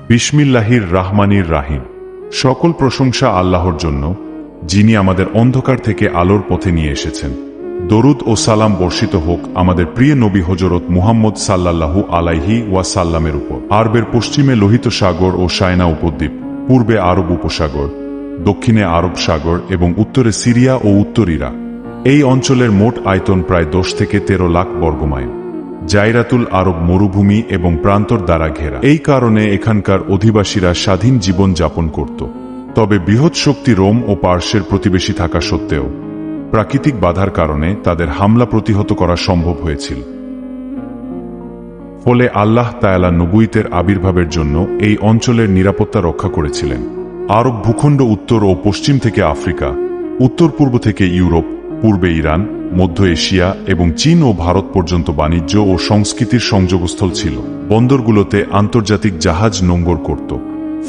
বিসমিল্লাহির রাহমানির রাহিম। সকল প্রশংসা আল্লাহর জন্য, যিনি আমাদের অন্ধকার থেকে আলোর পথে নিয়ে এসেছেন। দরুদ ও সালাম বর্ষিত হোক আমাদের প্রিয় নবী হযরত মুহাম্মদ সাল্লাল্লাহু আলাইহি ওয়াসাল্লামের উপর। আরবের পশ্চিমে লোহিত সাগর ও সায়না উপদ্বীপ, পূর্বে আরব উপসাগর, দক্ষিণে আরব সাগর এবং উত্তরে সিরিয়া ও উত্তর ইরাক। এই অঞ্চলের মোট আয়তন প্রায় 10 থেকে 13 লাখ বর্গমাইল। জাইরাতুল আরব মরুভূমি এবং প্রান্তর দ্বারা ঘেরা। এই কারণে এখানকার অধিবাসীরা স্বাধীন জীবন যাপন করত। তবে বৃহৎ শক্তি রোম ও পার্শ্বের প্রতিবেশী থাকা সত্ত্বেও প্রাকৃতিক বাধার কারণে তাদের হামলা প্রতিহত করা সম্ভব হয়েছিল। ফলে আল্লাহ তাআলা নবুয়তের আবির্ভাবের জন্য এই অঞ্চলের নিরাপত্তা রক্ষা করেছিলেন। আরব ভূখণ্ড উত্তর ও পশ্চিম থেকে আফ্রিকা, উত্তর পূর্ব থেকে ইউরোপ, পূর্বে ইরান, মধ্য এশিয়া এবং চীন ও ভারত পর্যন্ত বাণিজ্য ও সংস্কৃতির সংযোগস্থল ছিল। বন্দরগুলোতে আন্তর্জাতিক জাহাজ নোঙ্গর করত।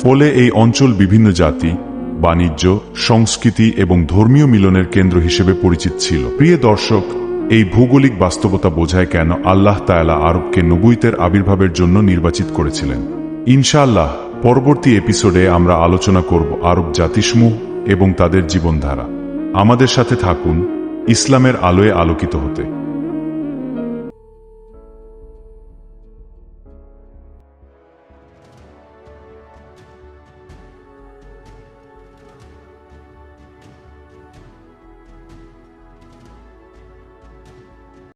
ফলে এই অঞ্চল বিভিন্ন জাতি, বাণিজ্য, সংস্কৃতি এবং ধর্মীয় মিলনের কেন্দ্র হিসেবে পরিচিত ছিল। প্রিয় দর্শক, এই ভৌগোলিক বাস্তবতা বোঝায় কেন আল্লাহ তাআলা আরবকে নবুয়তের আবির্ভাবের জন্য নির্বাচিত করেছিলেন। ইনশাআল্লাহ পরবর্তী এপিসোডে আমরা আলোচনা করব আরব জাতিসমূহ এবং তাদের জীবনধারা। আমাদের সাথে থাকুন ইসলামের আলোয় আলোকিত হতে।